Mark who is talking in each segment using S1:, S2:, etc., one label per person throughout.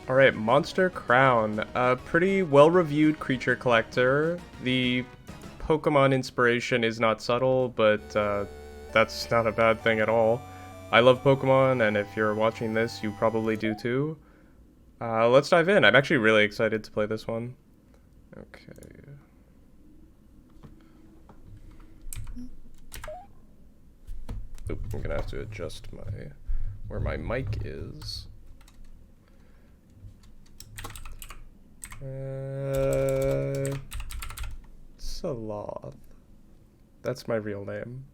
S1: Alright, Monster Crown. A pretty well-reviewed creature collector. The Pokemon inspiration is not subtle, but that's not a bad thing at all. I love Pokemon, and if you're watching this, you probably do too. Let's dive in. I'm actually really excited to play this one. Okay. Oop, I'm gonna have to adjust where my mic is. Sloth. That's my real name.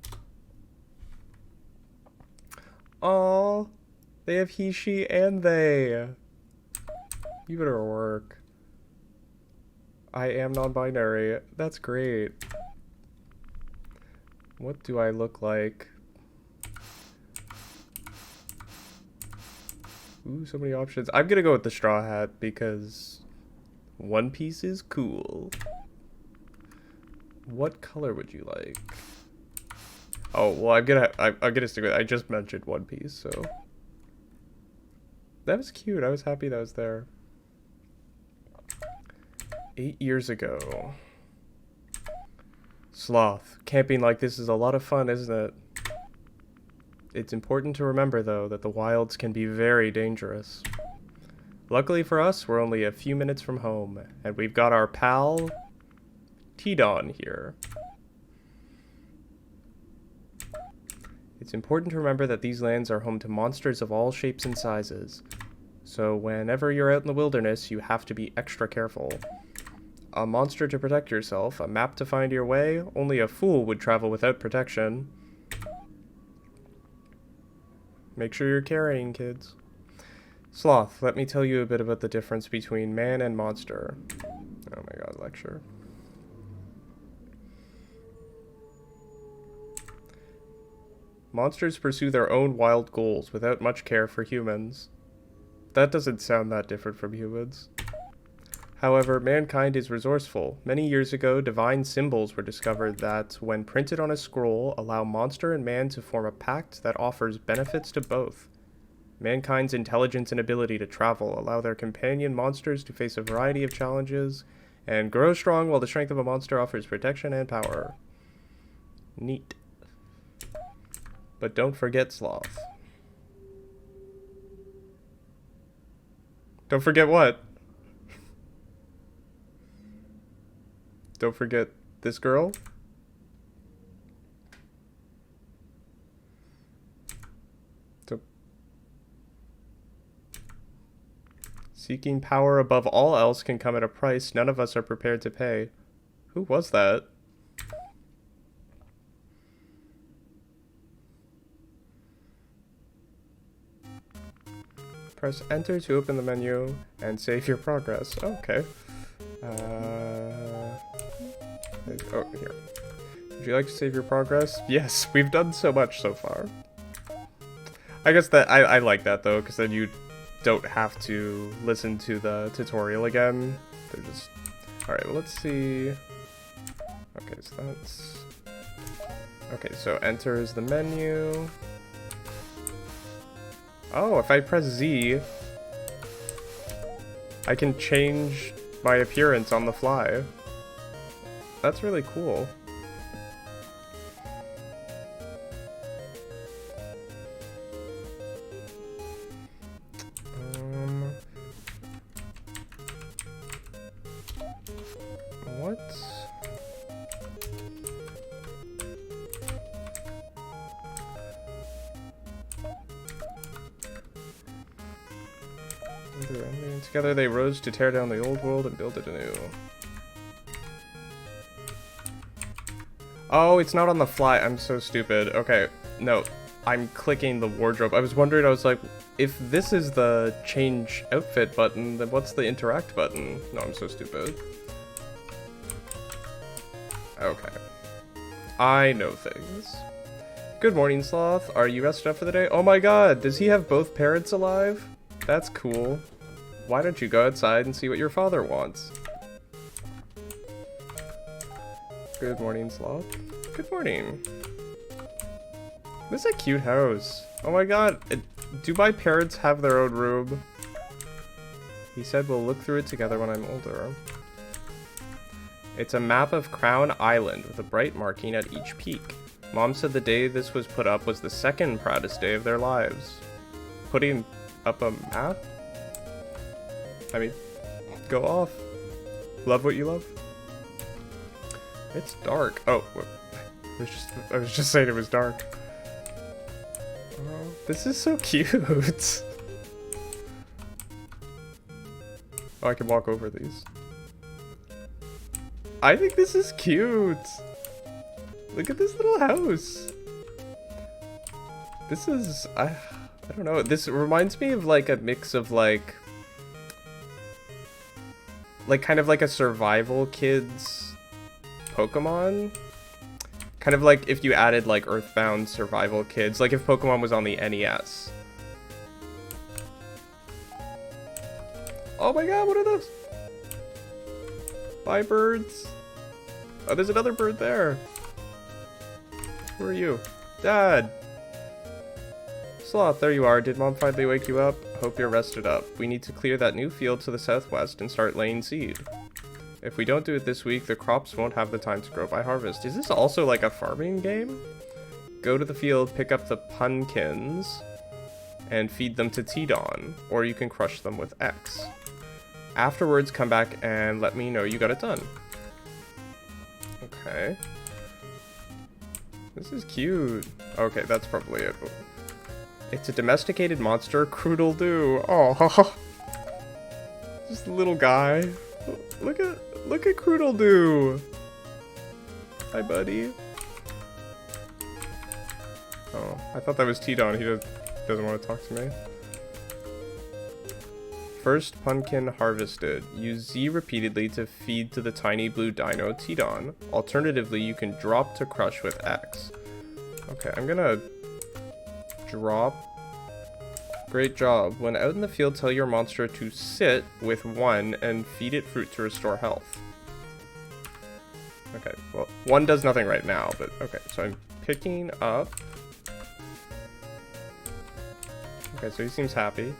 S1: Aww, they have he, she, and they. You better work. I am non-binary. That's great. What do I look like? Ooh, so many options. I'm gonna go with the straw hat because One Piece is cool. What color would you like? Oh, well, I'm gonna stick with it. I just mentioned One Piece, so. That was cute. I was happy that was there. 8 years ago. Sloth. Camping like this is a lot of fun, isn't it? It's important to remember, though, that the wilds can be very dangerous. Luckily for us, we're only a few minutes from home, and we've got our pal, Tidon here. It's important to remember that these lands are home to monsters of all shapes and sizes. So whenever you're out in the wilderness, you have to be extra careful. A monster to protect yourself, a map to find your way, only a fool would travel without protection. Make sure you're carrying, kids. Sloth, let me tell you a bit about the difference between man and monster. Oh my god, lecture. Monsters pursue their own wild goals without much care for humans. That doesn't sound that different from humans. However, mankind is resourceful. Many years ago, divine symbols were discovered that, when printed on a scroll, allow monster and man to form a pact that offers benefits to both. Mankind's intelligence and ability to travel allow their companion monsters to face a variety of challenges and grow strong, while the strength of a monster offers protection and power. Neat. But don't forget Sloth. Don't forget what? Don't forget this girl? Seeking power above all else can come at a price none of us are prepared to pay. Who was that? Press enter to open the menu and save your progress. Okay. Oh, here. Would you like to save your progress? Yes, we've done so much so far. I guess that I like that though, because then you don't have to listen to the tutorial again. They're just... Alright, well, let's see. Okay, so that's... Okay, so enter is the menu. Oh, if I press Z, I can change my appearance on the fly. That's really cool. What? Together they rose to tear down the old world and build it anew. Oh, it's not on the fly. I'm so stupid. Okay, no. I'm clicking the wardrobe. I was wondering, I was like, if this is the change outfit button, then what's the interact button? No, I'm so stupid. Okay. I know things. Good morning, Sloth. Are you rested up for the day? Oh my god, does he have both parents alive? That's cool. Why don't you go outside and see what your father wants? Good morning, Sloth. Good morning. This is a cute house. Oh my god, do my parents have their own room? He said we'll look through it together when I'm older. It's a map of Crown Island with a bright marking at each peak. Mom said the day this was put up was the second proudest day of their lives. Putting up a map? I mean, go off. Love what you love. It's dark. Oh, I was just saying it was dark. Oh, this is so cute. Oh, I can walk over these. I think this is cute. Look at this little house. This is, I don't know. This reminds me of like a mix of like kind of like a survival kids Pokemon. Kind of like if you added like Earthbound survival kids, like if Pokemon was on the NES. Oh my god, what are those? Bye, birds. Oh, there's another bird there. Who are you? Dad! Sloth, there you are. Did Mom finally wake you up? Hope you're rested up. We need to clear that new field to the southwest and start laying seed. If we don't do it this week, the crops won't have the time to grow by harvest. Is this also like a farming game? Go to the field, pick up the pumpkins, and feed them to Tidon, or you can crush them with X. Afterwards, come back and let me know you got it done. Okay. This is cute. Okay, that's probably it. It's a domesticated monster, Croodle-Doo. Oh, just a little guy. Look at Croodle-Doo. Hi, buddy. Oh, I thought that was Tidon. He doesn't want to talk to me. First pumpkin harvested. Use Z repeatedly to feed to the tiny blue dino Tidon. Alternatively, you can drop to crush with X. Okay, I'm gonna drop. Great job. When out in the field, tell your monster to sit with 1 and feed it fruit to restore health. Okay, well, 1 does nothing right now, but okay, so I'm picking up. Okay, so he seems happy.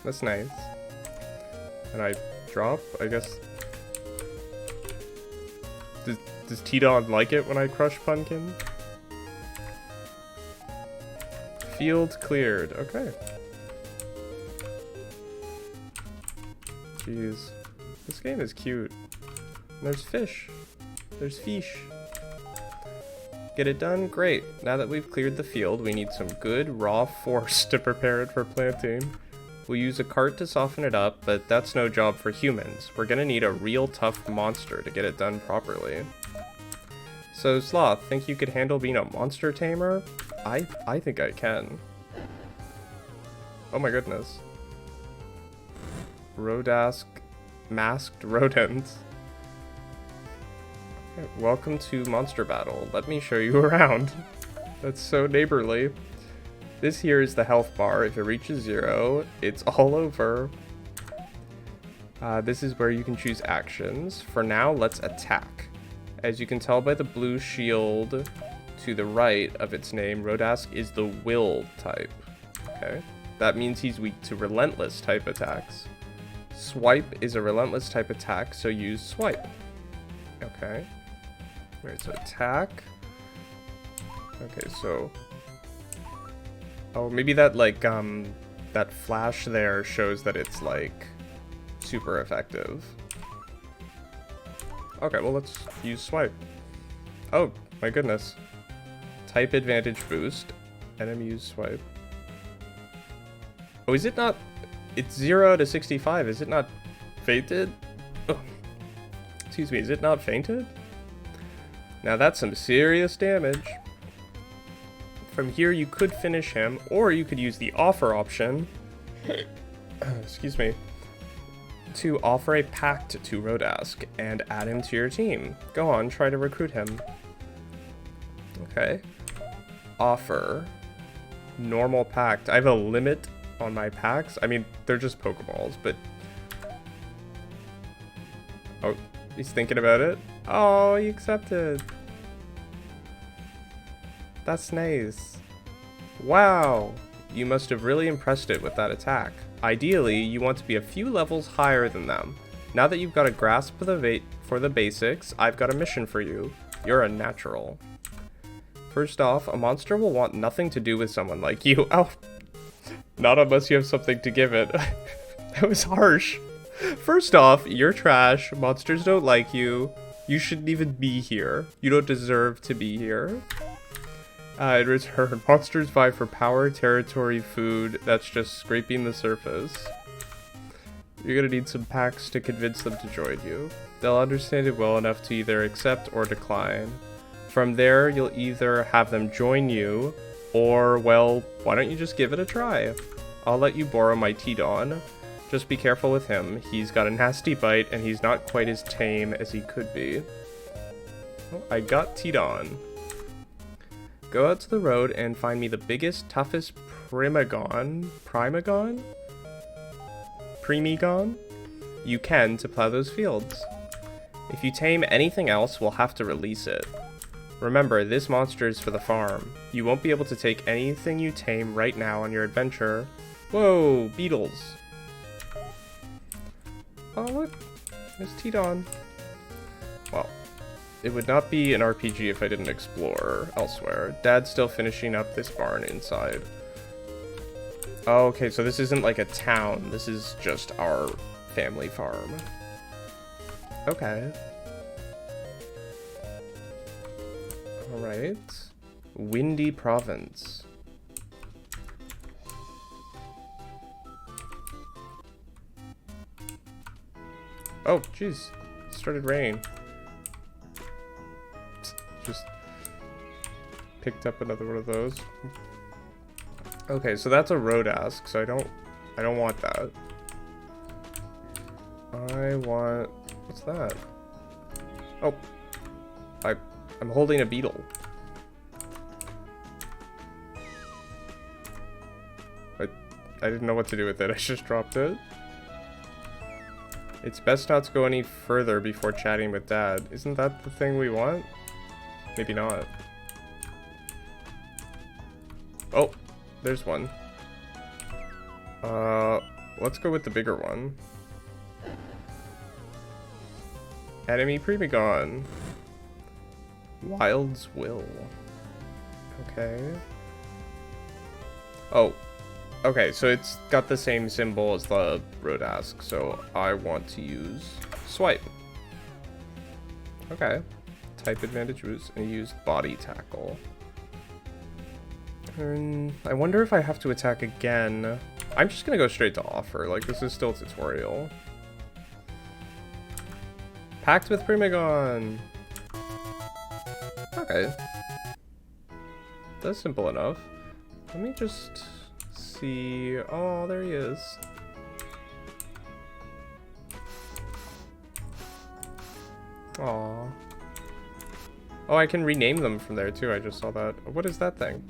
S1: That's nice. And I drop, I guess. Does Tidon like it when I crush pumpkin? Field cleared. Okay. Jeez. This game is cute. And there's fish. There's fish. Get it done? Great. Now that we've cleared the field, we need some good raw force to prepare it for planting. We'll use a cart to soften it up, but that's no job for humans. We're gonna need a real tough monster to get it done properly. So, Sloth, think you could handle being a monster tamer? I think I can. Oh my goodness. Rodask masked rodent. Okay, welcome to Monster Battle. Let me show you around. That's so neighborly. This here is the health bar. If it reaches 0, it's all over. This is where you can choose actions. For now, let's attack. As you can tell by the blue shield to the right of its name, Rodask is the will type. Okay, that means he's weak to relentless type attacks. Swipe is a relentless type attack, so use swipe. Okay. Alright, so attack. Okay, so... Oh, maybe that, like, that flash there shows that it's, like, super effective. Okay, well, let's use swipe. Oh, my goodness. Type advantage boost. Enemy use swipe. Oh, is it not... It's 0 to 65. Is it not fainted? Oh. Excuse me, is it not fainted? Now that's some serious damage. From here, you could finish him, or you could use the offer option, excuse me, to offer a pact to Rodask and add him to your team. Go on, try to recruit him. Okay. Offer. Normal pact. I have a limit on my packs. I mean, they're just Pokeballs, but... Oh, he's thinking about it. Oh, he accepted. That's nice. Wow, you must have really impressed it with that attack. Ideally, you want to be a few levels higher than them. Now that you've got a grasp for the basics, I've got a mission for you. You're a natural. First off, a monster will want nothing to do with someone like you. Oh, not unless you have something to give it. That was harsh. First off, you're trash. Monsters don't like you. You shouldn't even be here. You don't deserve to be here. In return, monsters vie for power, territory, food. That's just scraping the surface. You're gonna need some packs to convince them to join you. They'll understand it well enough to either accept or decline. From there, you'll either have them join you, or, well, why don't you just give it a try? I'll let you borrow my T-Don. Just be careful with him. He's got a nasty bite, and he's not quite as tame as he could be. Oh, I got T-Don. Go out to the road and find me the biggest, toughest Primigon you can to plow those fields. If you tame anything else, we'll have to release it. Remember, this monster is for the farm. You won't be able to take anything you tame right now on your adventure. Whoa, beetles. Oh, look. There's T-Don. Well, it would not be an RPG if I didn't explore elsewhere. Dad's still finishing up this barn inside. Oh, okay, so this isn't like a town. This is just our family farm. Okay. Alright. Windy Province. Oh, jeez. It started raining. Just picked up another one of those. Okay, so that's a road ask, so I don't want that. I want... What's that? Oh. I'm holding a beetle. I didn't know what to do with it. I just dropped it. It's best not to go any further before chatting with Dad. Isn't that the thing we want? Maybe not. Oh, there's one. Let's go with the bigger one. Enemy Primigon. Wild's Will. Okay. Oh. Okay, so it's got the same symbol as the road ask, so I want to use Swipe. Okay. Type advantage was and use Body Tackle. I wonder if I have to attack again. I'm just gonna go straight to offer, like this is still a tutorial. Packed with Primigon! Okay. That's simple enough. Let me just see... Oh, there he is. Aww. Oh, I can rename them from there too, I just saw that. What is that thing?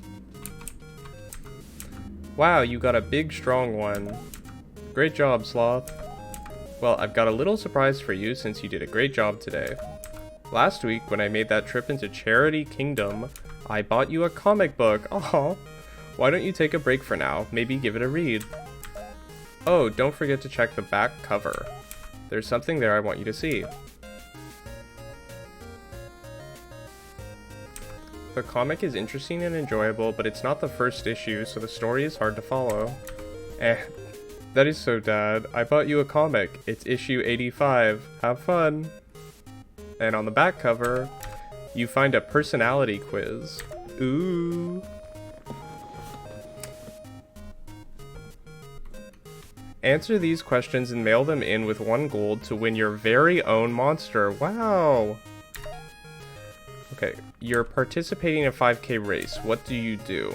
S1: Wow, you got a big, strong one. Great job, Sloth. Well, I've got a little surprise for you since you did a great job today. Last week, when I made that trip into Charity Kingdom, I bought you a comic book. Aww. Why don't you take a break for now? Maybe give it a read. Oh, don't forget to check the back cover. There's something there I want you to see. The comic is interesting and enjoyable, but it's not the first issue, so the story is hard to follow. That is so Dad. I bought you a comic. It's issue 85. Have fun. And on the back cover, you find a personality quiz. Ooh. Answer these questions and mail them in with 1 gold to win your very own monster. Wow. Okay, you're participating in a 5K race. What do you do?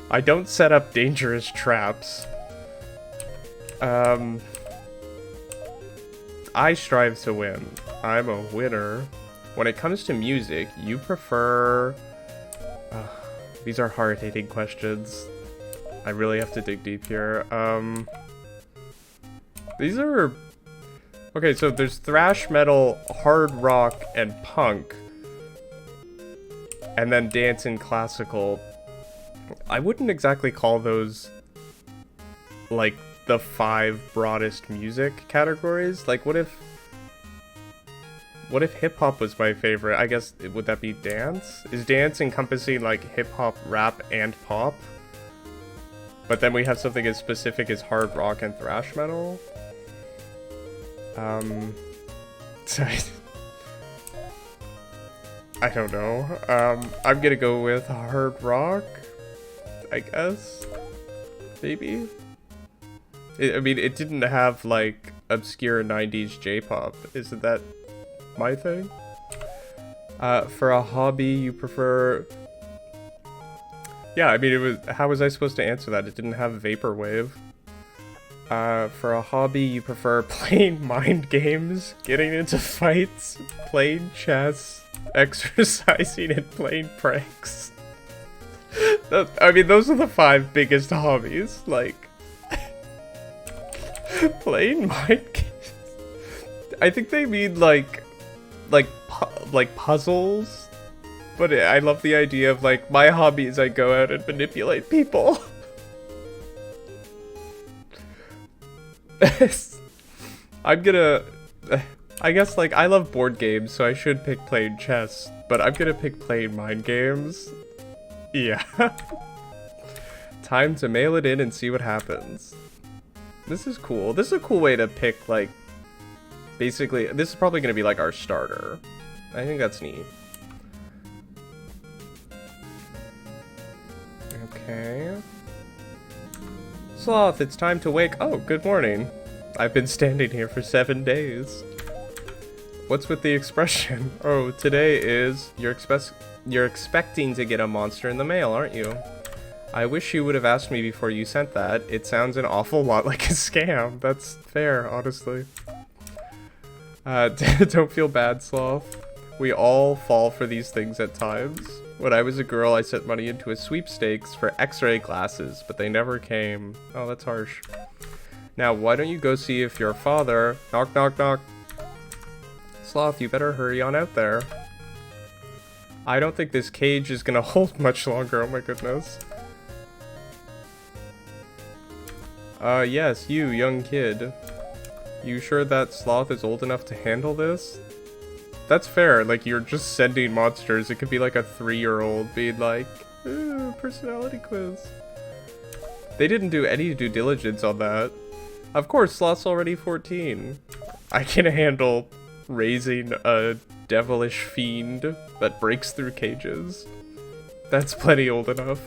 S1: I don't set up dangerous traps. I strive to win. I'm a winner. When it comes to music, you prefer... these are hard-hitting questions. I really have to dig deep here. These are... Okay, so there's thrash metal, hard rock, and punk. And then dance and classical. I wouldn't exactly call those like, the 5 broadest music categories? Like, what if hip-hop was my favorite? I guess, would that be dance? Is dance encompassing, like, hip-hop, rap, and pop? But then we have something as specific as hard rock and thrash metal? I don't know. I'm gonna go with hard rock, I guess? Maybe? I mean, it didn't have, like, obscure 90s J-pop. Isn't that my thing? For a hobby, you prefer... Yeah, I mean, it was... How was I supposed to answer that? It didn't have vaporwave. For a hobby, you prefer playing mind games, getting into fights, playing chess, exercising, and playing pranks. I mean, those are the 5 biggest hobbies. Like... playing mind games? I think they mean, like puzzles, but I love the idea of, like, my hobby is I go out and manipulate people. I'm gonna, I guess, like, I love board games, so I should pick playing chess, but I'm gonna pick playing mind games. Yeah. Time to mail it in and see what happens. This is cool. This is a cool way to pick, like, basically, this is probably going to be, like, our starter. I think that's neat. Okay. Sloth, it's time to wake. Oh, good morning. I've been standing here for 7 days. What's with the expression? Oh, today is... You're expecting to get a monster in the mail, aren't you? I wish you would have asked me before you sent that. It sounds an awful lot like a scam. That's fair, honestly. Don't feel bad, Sloth. We all fall for these things at times. When I was a girl, I sent money into a sweepstakes for x-ray glasses, but they never came. Oh, that's harsh. Now, why don't you go see if your father... Knock, knock, knock. Sloth, you better hurry on out there. I don't think this cage is gonna hold much longer, oh my goodness. Yes, you, young kid. You sure that Sloth is old enough to handle this? That's fair, like, you're just sending monsters. It could be like a 3-year-old being like, ooh, personality quiz. They didn't do any due diligence on that. Of course, Sloth's already 14. I can handle raising a devilish fiend that breaks through cages. That's plenty old enough.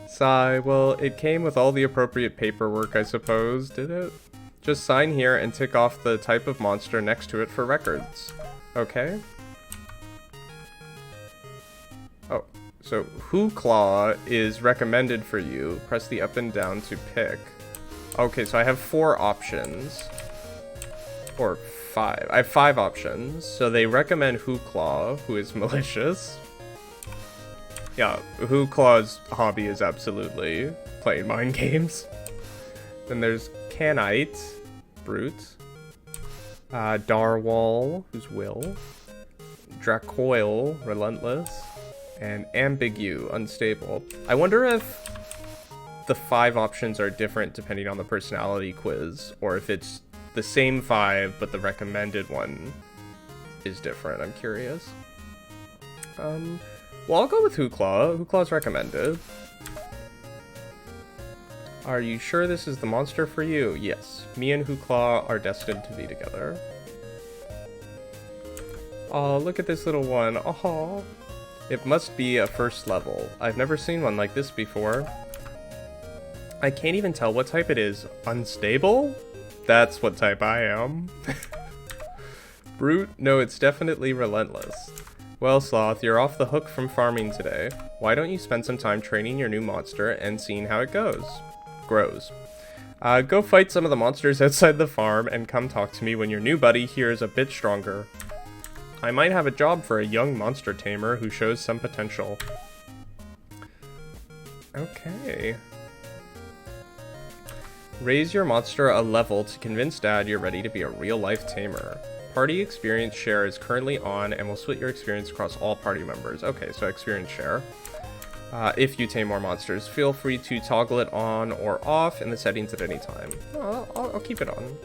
S1: Sigh, well, it came with all the appropriate paperwork, I suppose, did it? Just sign here and tick off the type of monster next to it for records. Okay. Oh, so Hooclaw is recommended for you. Press the up and down to pick. Okay, so I have 4 options. Or 5. I have 5 options. So they recommend Hooclaw, who is malicious. Yeah, Hooclaw's hobby is absolutely playing mind games. Then there's Canite, Brute. Darwall, who's Will. Dracoil, Relentless. And Ambigu, Unstable. I wonder if the 5 options are different depending on the personality quiz, or if it's the same 5, but the recommended one is different. I'm curious. Well, I'll go with Hooclaw. Hooclaw's recommended. Are you sure this is the monster for you? Yes. Me and Hooclaw are destined to be together. Oh, look at this little one. Oh, it must be a first level. I've never seen one like this before. I can't even tell what type it is. Unstable? That's what type I am. Brute? No, it's definitely Relentless. Well, Sloth, you're off the hook from farming today. Why don't you spend some time training your new monster and seeing how it grows. Go fight some of the monsters outside the farm and come talk to me when your new buddy here is a bit stronger. I might have a job for a young monster tamer who shows some potential. Okay. Raise your monster a level to convince Dad you're ready to be a real-life tamer. Party experience share is currently on and will split your experience across all party members. Okay, so experience share. If you tame more monsters, feel free to toggle it on or off in the settings at any time. Oh, I'll keep it on.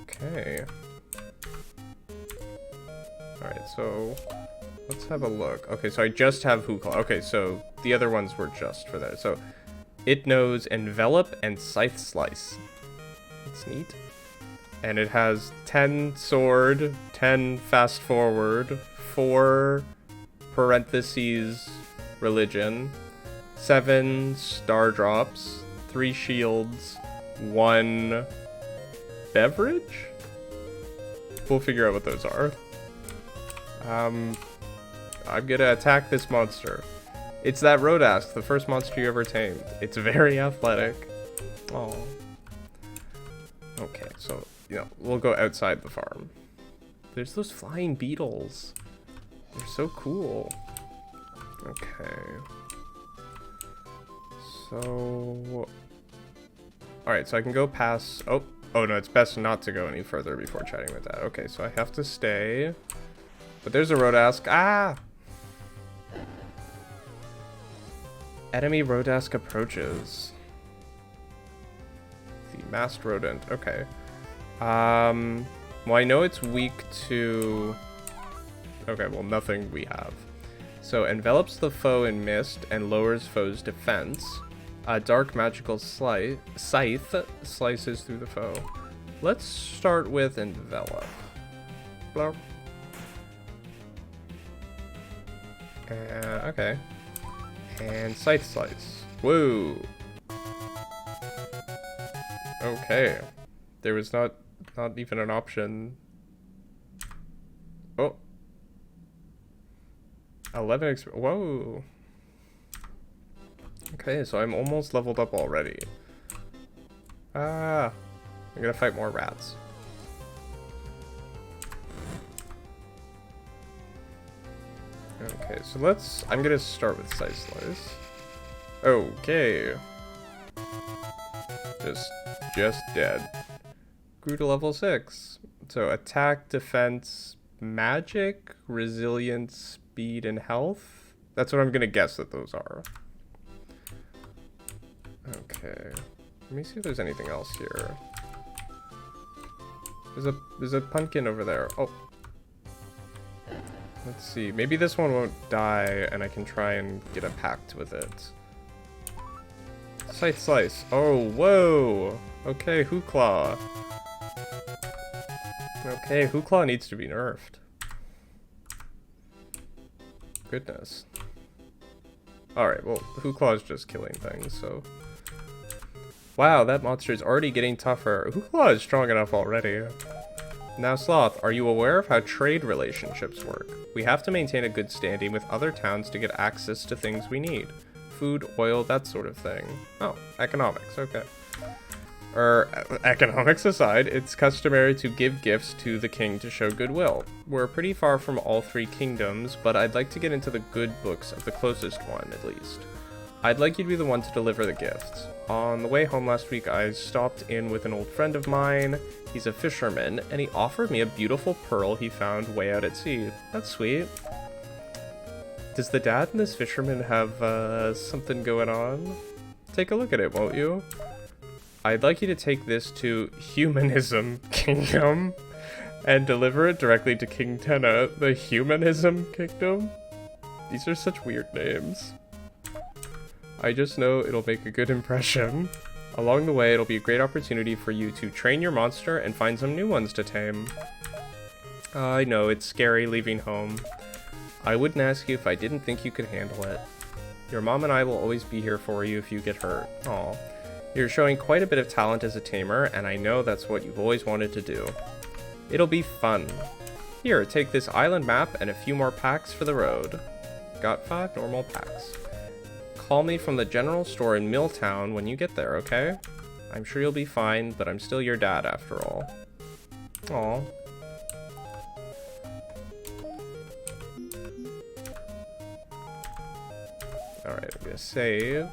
S1: Okay. Alright, so let's have a look. Okay, so I just have Hookla. Okay, so the other ones were just for that. So it knows Envelop and Scythe Slice. That's neat. And it has 10 sword, 10 fast forward, 4 parentheses religion, 7 star drops, 3 shields, 1 beverage? We'll figure out what those are. I'm gonna attack this monster. It's that Rodask, the first monster you ever tamed. It's very athletic. Oh. Okay, so, we'll go outside the farm. There's those flying beetles. They're so cool. Okay. So... Alright, so I can go past... Oh no, it's best not to go any further before chatting with that. Okay, so I have to stay. But there's a Rodask. Ah! Enemy Rodask approaches. The masked rodent. Okay. Well, I know it's weak to... Okay, well, nothing we have. So, envelops the foe in mist and lowers foe's defense. A dark magical scythe slices through the foe. Let's start with envelop. Blah. Okay. And scythe slice. Whoa. Okay. There was not even an option. Oh. 11 whoa. Okay, so I'm almost leveled up already. Ah. I'm gonna fight more rats. Okay, so I'm gonna start with Scythe Slice. Okay. Just dead. Grew to level 6. So attack, defense, magic, resilience, speed, and health. That's what I'm gonna guess that those are. Okay. Let me see if there's anything else here. There's a pumpkin over there. Oh. Let's see. Maybe this one won't die, and I can try and get a pact with it. Scythe Slice. Oh, whoa. Okay, Hookla. Okay, Hookla needs to be nerfed. Goodness. Alright, well, Hookla is just killing things, so... Wow, that monster is already getting tougher. Hookla is strong enough already. Now, Sloth, are you aware of how trade relationships work? We have to maintain a good standing with other towns to get access to things we need. Food, oil, that sort of thing. Oh, economics, okay. Economics aside, it's customary to give gifts to the king to show goodwill. We're pretty far from all 3 kingdoms, but I'd like to get into the good books of the closest one, at least. I'd like you to be the one to deliver the gifts. On the way home last week, I stopped in with an old friend of mine. He's a fisherman, and he offered me a beautiful pearl he found way out at sea. That's sweet. Does the dad and this fisherman have, something going on? Take a look at it, won't you? I'd like you to take this to Humanism Kingdom and deliver it directly to King Tenna, the Humanism Kingdom? These are such weird names. I just know it'll make a good impression. Along the way, it'll be a great opportunity for you to train your monster and find some new ones to tame. I know, it's scary leaving home. I wouldn't ask you if I didn't think you could handle it. Your mom and I will always be here for you if you get hurt. Aw. You're showing quite a bit of talent as a tamer, and I know that's what you've always wanted to do. It'll be fun. Here, take this island map and a few more packs for the road. Got 5 normal packs. Call me from the general store in Milltown when you get there, okay? I'm sure you'll be fine, but I'm still your dad after all. Aw. Alright, I'm gonna save.